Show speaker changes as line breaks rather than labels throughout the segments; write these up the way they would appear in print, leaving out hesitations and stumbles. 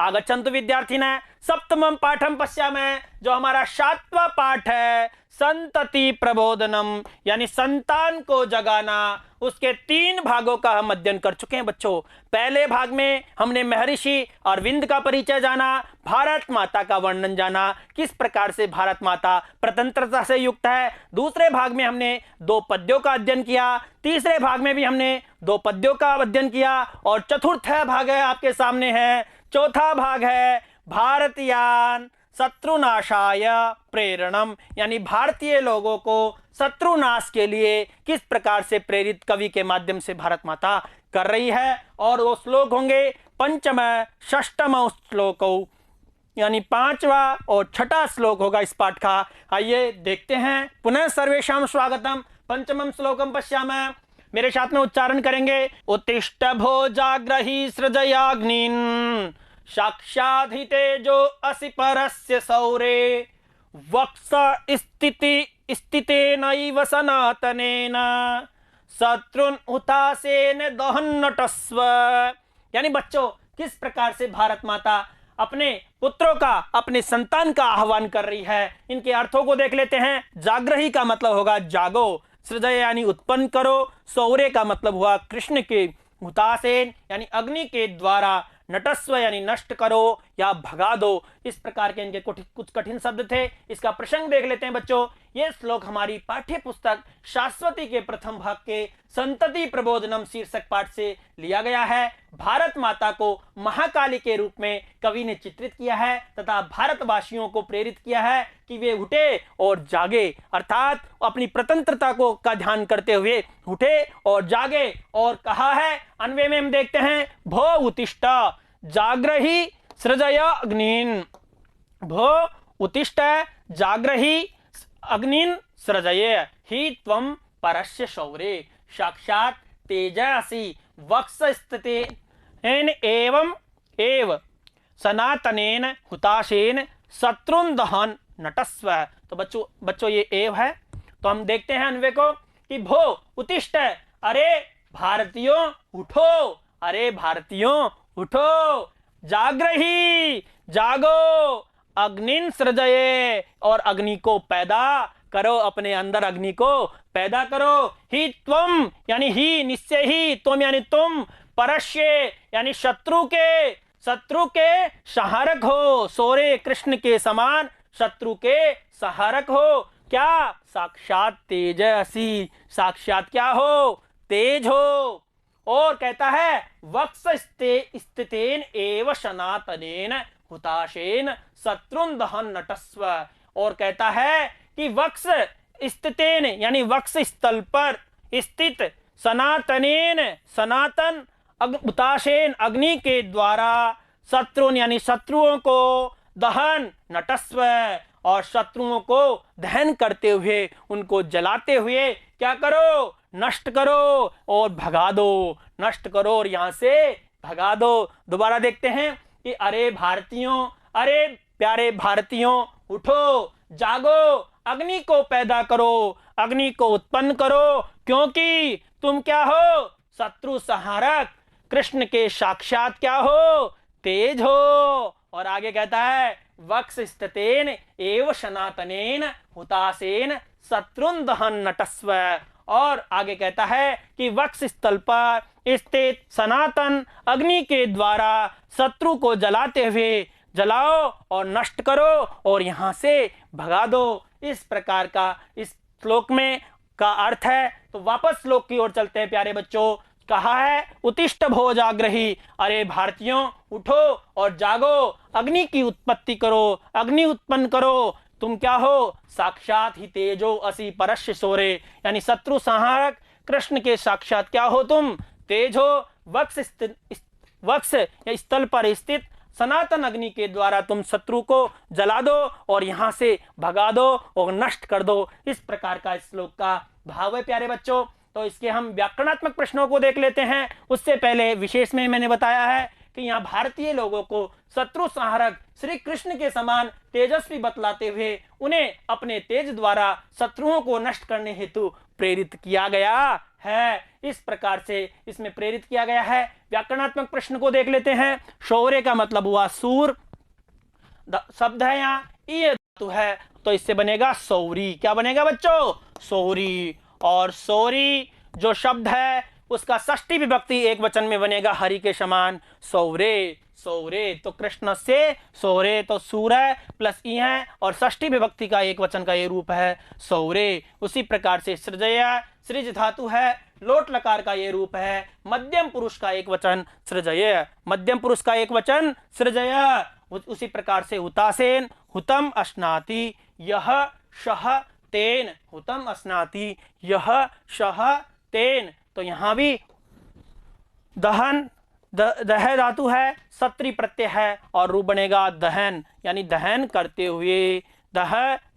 आगच्छन्तु विद्यार्थिनः सप्तमं पाठं पश्यामः। जो हमारा 7वां पाठ है संतति प्रबोधनम, यानी संतान को जगाना, उसके 3 भागों का हम अध्ययन कर चुके हैं बच्चों। पहले भाग में हमने महर्षि अरविंद का परिचय जाना, भारत माता का वर्णन जाना, किस प्रकार से भारत माता प्रतंत्रता से युक्त है। दूसरे भाग में हमने 2 पद्यों का अध्ययन किया, तीसरे भाग में भी हमने 2 पद्यों का अध्ययन किया, और चतुर्थ भाग है आपके सामने है, चौथा भाग है भारतीयान शत्रुनाशाय प्रेरणम, यानी भारतीय लोगों को शत्रुनाश के लिए किस प्रकार से प्रेरित कवि के माध्यम से भारत माता कर रही है। और वो श्लोक होंगे पंचम षष्टम श्लोक, यानी 5वां और 6ठा श्लोक होगा इस पाठ का। आइए देखते हैं। पुनः सर्वेषां स्वागतम। पंचमं श्लोकम पश्यामः। मेरे साथ में उच्चारण करेंगे। उत्तिष्ठ भोजाग्रही सृजयाग्निन् साक्षाधितेजो असि परस्य सौरे वक्ष स्थितेनैव सनातनेन शत्रुन हुतासेन दहन्नटस्व। यानी बच्चों किस प्रकार से भारत माता अपने पुत्रों का, अपने संतान का आह्वान कर रही है, इनके अर्थों को देख लेते हैं। जागृही का मतलब होगा जागो, सृजय यानी उत्पन्न करो, सौर्य का मतलब हुआ कृष्ण के, हुतासेन यानी अग्नि के द्वारा, नटस्व यानी नष्ट करो या भगा दो। इस प्रकार के इनके कुछ कठिन शब्द थे। इसका प्रसंग देख लेते हैं बच्चों। यह श्लोक हमारी पाठ्य पुस्तक शाश्वती के प्रथम भाग के संतति प्रबोधनम शीर्षक पाठ से लिया गया है। भारत माता को महाकाली के रूप में कवि ने चित्रित किया है तथा भारतवासियों को प्रेरित किया है कि वे उठे और जागे, अर्थात अपनी प्रतंत्रता को का ध्यान करते हुए उठे और जागे। और कहा है अन्वय में हम देखते हैं, भो उत्तिष्ठ जाग्रही सृजय अग्निन, भो उत्तिष्ठ जाग्रही अग्निन सृजय ही त्वं परस्य शौरे साक्षात तेजसि वक्ष स्थितेन एवं एव सनातनेन हुताशेन शत्रुन दहन नटस्व। तो बच्चों ये एव है। तो हम देखते हैं अन्वय को कि भो उत्तिष्ठ, अरे भारतीयों उठो, अरे भारतीयों उठो, जाग्रही जागो, अग्निन सृजये और अग्नि को पैदा करो, अपने अंदर अग्नि को पैदा करो। ही त्वम यानी ही निश्चय ही, तुम यानी तुम, परस्य यानी शत्रु के सहारक हो, सोरे कृष्ण के समान शत्रु के सहारक हो। क्या? साक्षात तेजसी, साक्षात क्या हो? तेज हो। और कहता है वक्ष स्थितेन एव सनातनेन हुताशेन शत्रुन दहन नटस्व। और कहता है कि वक्ष स्थितेन यानी वक्ष स्थल पर स्थित, सनातनेन सनातन, हुताशेन अग्नि के द्वारा, शत्रुन यानी शत्रुओं को, दहन नटस्व और शत्रुओं को दहन करते हुए, उनको जलाते हुए क्या करो? नष्ट करो और भगा दो, नष्ट करो और यहां से भगा दो। दोबारा देखते हैं कि अरे भारतीयों, अरे प्यारे भारतीयों उठो, जागो, अग्नि को पैदा करो, अग्नि को उत्पन्न करो, क्योंकि तुम क्या हो? शत्रु संहारक, कृष्ण के साक्षात क्या हो? तेज हो। और आगे कहता है वक्ष स्थितेन एव सनातनेन हुतासेन शत्रुन दहन नटस्व। और आगे कहता है कि वक्ष स्थल पर स्थित सनातन अग्नि के द्वारा शत्रु को जलाते हुए जलाओ और नष्ट करो और यहां से भगा दो। इस प्रकार का इस श्लोक में का अर्थ है। तो वापस श्लोक की ओर चलते हैं प्यारे बच्चों। कहा है उत्तिष्ठ भोजाग्रही, अरे भारतीयों उठो और जागो, अग्नि की उत्पत्ति करो, अग्नि उत्पन्न करो। तुम क्या हो? साक्षात ही तेजो असि परस्य शौरे, यानी शत्रु संहारक कृष्ण के साक्षात क्या हो? तुम तेज हो। वक्ष या स्थल पर स्थित सनातन अग्नि के द्वारा तुम शत्रु को जला दो और यहां से भगा दो और नष्ट कर दो। इस प्रकार का इस श्लोक का भाव है प्यारे बच्चों। तो इसके हम व्याकरणात्मक प्रश्नों को देख लेते हैं। उससे पहले विशेष में मैंने बताया है कि यहाँ भारतीय लोगों को शत्रु संहारक श्री कृष्ण के समान तेजस्वी बतलाते हुए उन्हें अपने तेज द्वारा शत्रुओं को नष्ट करने हेतु प्रेरित किया गया है। इस प्रकार से इसमें प्रेरित किया गया है। व्याकरणात्मक प्रश्न को देख लेते हैं। शौर्य का मतलब हुआ सूर, शब्द है यहाँ ये धातु है तो इससे बनेगा सौरी। क्या बनेगा बच्चों? सौरी। और सौरी जो शब्द है उसका षष्ठी विभक्ति एक वचन में बनेगा हरि के समान सौरे। सौरे तो कृष्ण से सौरे तो सूर्य प्लस ई है और षष्ठी विभक्ति का एक वचन का ये रूप है सौरे। उसी प्रकार से सृजय, सृज धातु है, लोट लकार का ये रूप है, मध्यम पुरुष का एक वचन सृजय, मध्यम पुरुष का एक वचन सृजय। उसी प्रकार से हुतासेन, हुतम अश्नाति, यह शह तेन, हुतम अस्नाति, यह शह तेन। तो यहां भी दहन, दह धातु है, सत्री प्रत्यय है और रूप बनेगा दहन, यानी दहन करते हुए। दह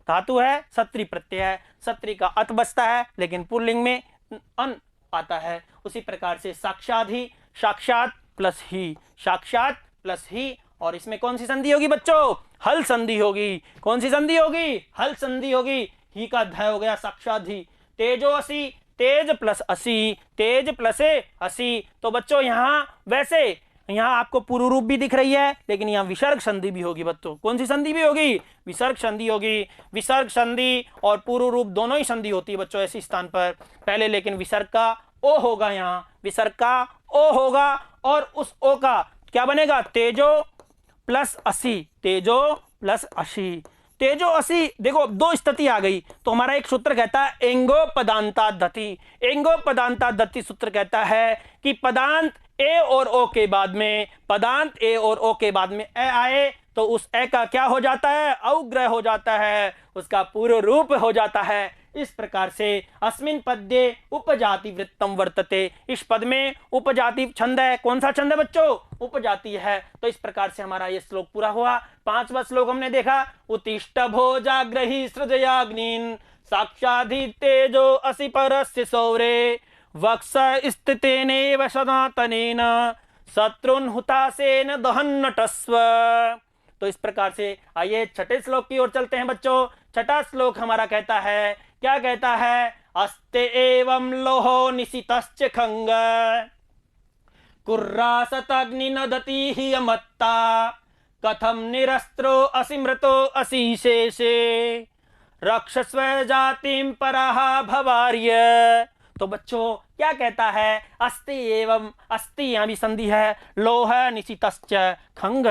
धातु है, सत्री प्रत्यय है, सत्री का अत बचता है लेकिन पुल्लिंग में अन आता है। उसी प्रकार से साक्षात ही, साक्षात प्लस ही, साक्षात प्लस ही। और इसमें कौन सी संधि होगी बच्चों? हल संधि होगी। कौन सी संधि होगी? हल संधि होगी। ही का ध हो गया साक्षात ही। तेजो असी, तेज प्लस असी, तेज प्लस असी। तो बच्चों यहाँ वैसे यहाँ आपको पूर्व रूप भी दिख रही है लेकिन यहाँ विसर्ग संधि भी होगी बच्चों। कौन सी संधि भी होगी? विसर्ग संधि होगी। विसर्ग संधि और पूर्व रूप दोनों ही संधि होती है बच्चों ऐसे स्थान पर। पहले लेकिन विसर्ग का ओ होगा, यहाँ विसर्ग का ओ होगा और उस ओ का क्या बनेगा? तेजो प्लस असी, तेजो प्लस असी। तेजो असी, देखो दो स्थिति आ गई तो हमारा एक सूत्र कहता है एंगो पदांता दति। एंगो पदांता दति सूत्र कहता है कि पदांत ए और ओ के बाद में, पदांत ए और ओ के बाद में ए आए तो उस ए का क्या हो जाता है? अवग्रह हो जाता है, उसका पूर्व रूप हो जाता है। इस प्रकार से अस्मिन पद्ये उपजाति वृत्तम वर्तते। इस पद में उपजाति छंद है। कौन सा छंद है बच्चों? उपजाति है। तो इस प्रकार से हमारा ये श्लोक पूरा हुआ। 5वां श्लोक हमने देखा। उत्तिष्ठ भोजाग्रही सृजयाग्निन साक्षाधि तेजो असि परस्य सौरे वक्ष स्थितेनेव सनातनेन शत्रुन हुतासेन दहन्नटस्व। तो इस प्रकार से आइए छठे श्लोक की ओर चलते हैं बच्चों। छठा श्लोक हमारा कहता है, क्या कहता है? अस्ते एवं लोहो निशितश्च खंग कुर्रासतग्नि नदति हि अमत्ता कथम निरस्त्रो असिमृतो असीशेषे रक्षस्व जातिम परहा भवार्य। तो बच्चों क्या कहता है? अस्ति एवं, अस्ति यहाँ भी संधि है, लोह निशितश्च खंग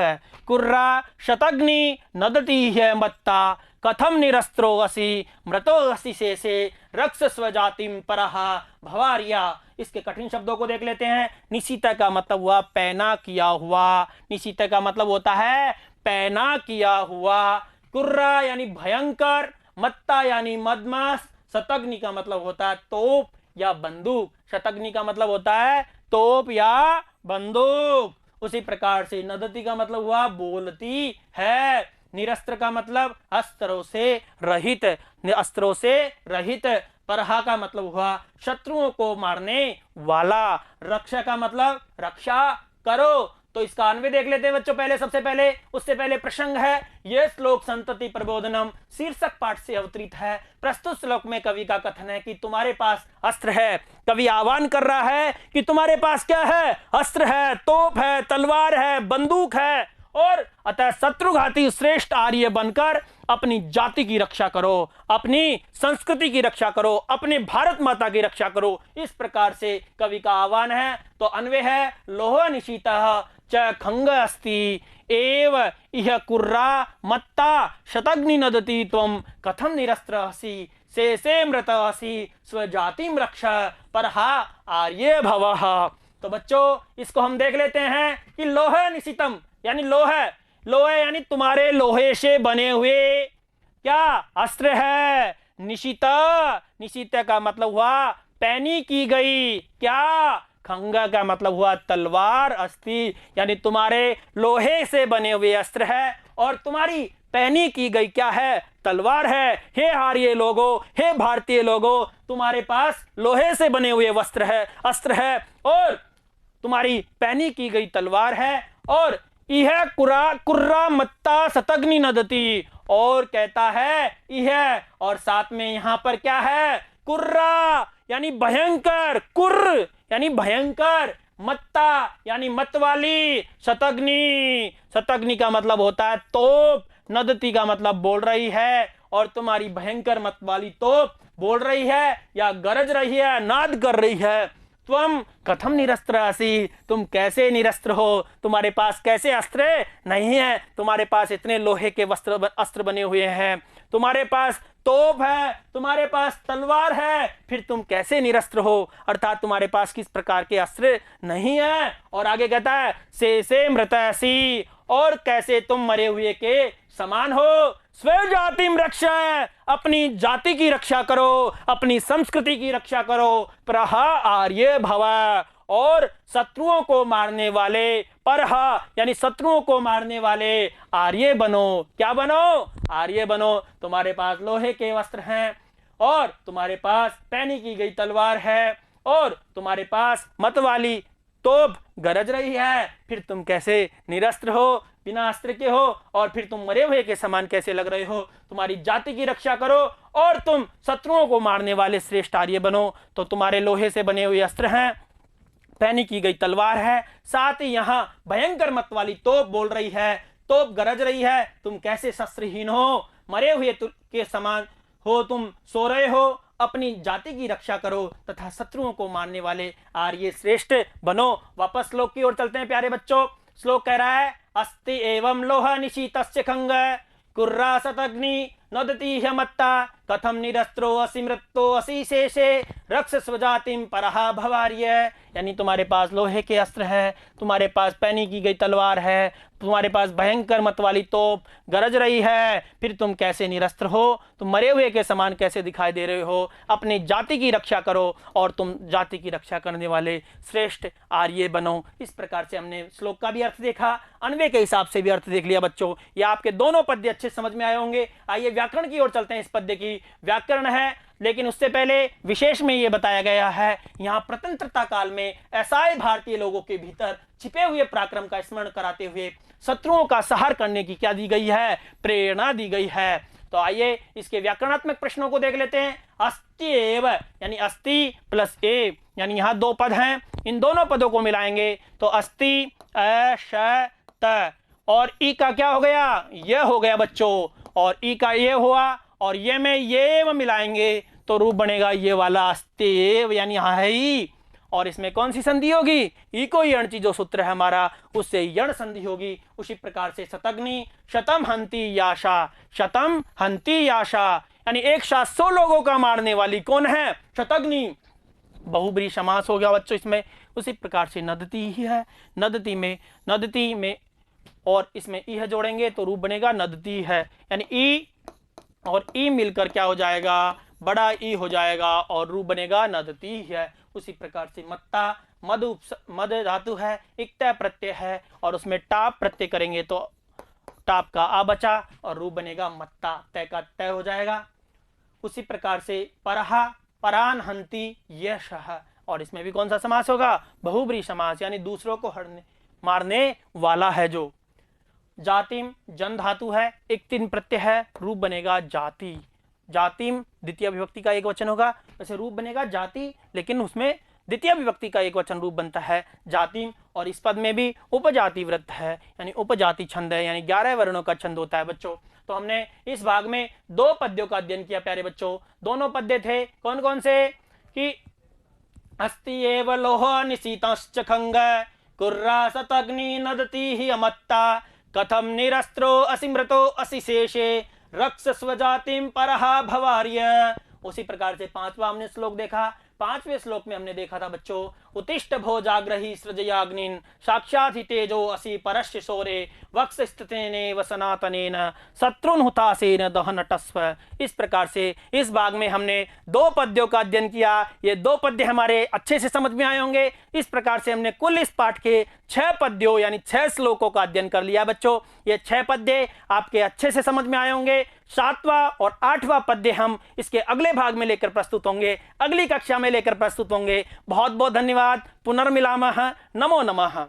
कुर्रा शतग्नि नदति हि मत्ता कथम निरस्त्रो असि मृतो असि शेषे रक्षस्व जातिम परहा भवार्या। इसके कठिन शब्दों को देख लेते हैं। निशित का मतलब हुआ पैना किया हुआ, निशित का मतलब होता है पैना किया हुआ। कुर्रा यानी भयंकर, मत्ता यानी मदमाश, शतग्नि का मतलब होता है तोप या बंदूक। शतग्नि का मतलब होता है तोप या बंदूक। उसी प्रकार से नदति का मतलब हुआ बोलती है। निरस्त्र का मतलब अस्त्रों से रहित, अस्त्रों से रहित। परहा का मतलब हुआ शत्रुओं को मारने वाला। रक्षा का मतलब रक्षा करो। तो इसका अन्वय देख लेते हैं बच्चों पहले, सबसे पहले। उससे पहले प्रसंग है। यह श्लोक संतति प्रबोधनम शीर्षक पाठ से अवतरित है। प्रस्तुत श्लोक में कवि का कथन है कि तुम्हारे पास अस्त्र है। कवि आह्वान कर रहा है कि तुम्हारे पास क्या है? अस्त्र है, तोप है, तलवार है, बंदूक है और अतः शत्रुघाती श्रेष्ठ आर्य बनकर अपनी जाति की रक्षा करो, अपनी संस्कृति की रक्षा करो, अपने भारत माता की रक्षा करो। इस प्रकार से कवि का आह्वान है। तो अन्वय है लोह निशीतः च खंग अस्ति एव इह कुर्रा मत्ता शतग्नि नदति त्वं कथम निरस्त्र असि शेषे मृत असि स्वजातिम रक्ष परहा आर्य भवः। तो बच्चों इसको हम देख लेते हैं कि लोह निशितम यानी लोह यानी तुम्हारे लोहे से बने हुए क्या अस्त्र है। निशित, निशित का मतलब हुआ पैनी की गई। क्या? खंग का मतलब हुआ तलवार। अस्ति यानी तुम्हारे लोहे से बने हुए अस्त्र है और तुम्हारी पैनी की गई क्या है? तलवार है। हे आर्य लोगों, हे भारतीय लोगों, तुम्हारे पास लोहे से बने हुए वस्त्र है, अस्त्र है और तुम्हारी पैनी की गई तलवार है और यह कुर्रा मत्ता शतग्नि नदती, और कहता है यह, और साथ में यहां पर क्या है, कुर्रा यानी भयंकर, कुर्र यानी भयंकर, मत्ता यानी मत वाली, शतग्नि, शतग्नि का मतलब होता है तोप, नदती का मतलब बोल रही है, और तुम्हारी भयंकर मत वाली तोप बोल रही है या गरज रही है, नाद कर रही है। तुम कथम निरस्त्र असि, तुम कैसे निरस्त्र हो, तुम्हारे पास कैसे अस्त्र नहीं है, तुम्हारे पास इतने लोहे के अस्त्र बने हुए हैं, तुम्हारे पास तोप है, तुम्हारे पास तलवार है, फिर तुम कैसे निरस्त्र हो, अर्थात तुम्हारे पास किस प्रकार के अस्त्र नहीं है। और आगे कहता है से मृतसी, और कैसे तुम मरे हुए के समान हो। स्व जातिम रक्षा, अपनी जाति की रक्षा करो, अपनी संस्कृति की रक्षा करो। प्रहा आर्य भव, और शत्रुओं को मारने वाले, परहा यानी शत्रुओं को मारने वाले आर्य बनो। क्या बनो, आर्य बनो। तुम्हारे पास लोहे के वस्त्र हैं, और तुम्हारे पास पैनी की गई तलवार है, और तुम्हारे पास मत वाली तोप गरज रही है, फिर तुम कैसे निरस्त्र हो, बिना अस्त्र के हो, और फिर तुम मरे हुए के समान कैसे लग रहे हो। तुम्हारी जाति की रक्षा करो, और तुम शत्रुओं को मारने वाले श्रेष्ठ आर्य बनो। तो तुम्हारे लोहे से बने हुए अस्त्र हैं, पैनी की गई तलवार है, साथ ही यहाँ भयंकर मत वाली तोप बोल रही है, तोप गरज रही है, तुम कैसे शस्त्रहीन हो, मरे हुए के समान हो, तुम सो रहे हो। अपनी जाति की रक्षा करो तथा शत्रुओं को मारने वाले आर्य श्रेष्ठ बनो। वापस श्लोक की ओर चलते हैं प्यारे बच्चों। श्लोक कह रहा है अस्ति एवं लोह निशीतस्य खंग कुर्रा शतग्नि नदति ह्यमत्ता कथम निरस्त्रो असि मृत्यो असि शेषे रक्ष स्वजातिम परहा भवार्य। यानी तुम्हारे पास लोहे के अस्त्र है, तुम्हारे पास पैनी की गई तलवार है, तुम्हारे पास भयंकर मत वाली तोप गरज रही है, फिर तुम कैसे निरस्त्र हो, तुम मरे हुए के समान कैसे दिखाई दे रहे हो। अपनी जाति की रक्षा करो, और तुम जाति की रक्षा करने वाले श्रेष्ठ आर्य बनो। इस प्रकार से हमने श्लोक का भी अर्थ देखा, अन्वय के हिसाब से भी अर्थ देख लिया बच्चों। ये आपके दोनों पद्य अच्छे समझ में आए होंगे। आइए व्याकरण की ओर चलते हैं। इस पद्य की व्याकरण है, लेकिन उससे पहले विशेष में यह बताया गया है, यहाँ प्रतंत्रता काल में ऐसा भारतीय लोगों के भीतर छिपे हुए पराक्रम का स्मरण कराते हुए शत्रुओं का संहार करने की क्या दी गई है, प्रेरणा दी गई है। तो आइए इसके व्याकरणात्मक प्रश्नों को देख लेते हैं। अस्ति एव यानी अस्ति प्लस ए, यानी यहाँ दो पद हैं, इन दोनों पदों को मिलाएंगे तो अस्ति त, और ई का क्या हो गया, यह हो गया बच्चों, और ई का ये हुआ, और ये में ये मिलाएंगे तो रूप बनेगा ये वाला अस्तेव, यानी यहाँ है ई, और इसमें कौन सी संधि होगी, ई को यण जो सूत्र है हमारा, उससे यण संधि होगी। उसी प्रकार से शतग्नि शतम हंति याशा, शतम हंति याशा यानी एक साथ 100 लोगों का मारने वाली कौन है, शतग्नि। बहुब्री समास हो गया बच्चों इसमें। उसी प्रकार से नदती ही है, नदती में और इसमें ई जोड़ेंगे तो रूप बनेगा नदती है, यानी ई और ई मिलकर क्या हो जाएगा, बड़ा ई हो जाएगा, और रूप बनेगा नदती है। उसी प्रकार से मत्ता मद धातु है, इक्तय प्रत्यय है, और उसमें टाप प्रत्यय करेंगे तो टाप का आ बचा, और रूप बनेगा मत्ता, तय का तय हो जाएगा। उसी प्रकार से परहा परान हंति यशः, और इसमें भी कौन सा समास होगा, बहुब्री समास, यानी दूसरों को मारने वाला है जो। जातिम जन धातु है, एक तीन प्रत्यय है, रूप बनेगा जाति। जातिम द्वितीय विभक्ति का एक वचन होगा, वैसे रूप बनेगा जाति, लेकिन उसमें द्वितीय विभक्ति का एक वचन रूप बनता है जातिम। और इस पद में भी उपजाति वृत्त है, यानी उपजाति छंद है, यानी 11 वर्णों का छंद होता है बच्चों। तो हमने इस भाग में 2 पद्यों का अध्ययन किया प्यारे बच्चों। दोनों पद्य थे कौन कौन से, कि अस्ति एव लोह निशीतश्च खंग कुर्रा शतग्नि नदति हि अमत्ता कथम निरस्त्रो असि मृतो असि शेषे रक्ष स्वजातिम परहा भवार्य। उसी प्रकार से 5वां हमने श्लोक देखा। 5वें श्लोक में हमने देखा था बच्चों, उत्तिष्ठ भोजाग्रही सृजयाग्निन साक्षात् हि तेजो असि परस्य शौरे वक्ष स्थितेनेव सनातनेन शत्रुन हुतासेन दहनटस्व। इस प्रकार से इस भाग में हमने 2 पद्यों का अध्ययन किया। ये 2 पद्य हमारे अच्छे से समझ में आए होंगे। इस प्रकार से हमने कुल इस पाठ के 6 पद्यों यानी 6 श्लोकों का अध्ययन कर लिया बच्चों। ये 6 पद्य आपके अच्छे से समझ में आए होंगे। 7वां और 8वां पद्य हम इसके अगले भाग में लेकर प्रस्तुत होंगे, अगली कक्षा में लेकर प्रस्तुत होंगे। बहुत बहुत धन्यवाद। पुनर्मिलामः। नमो नमः।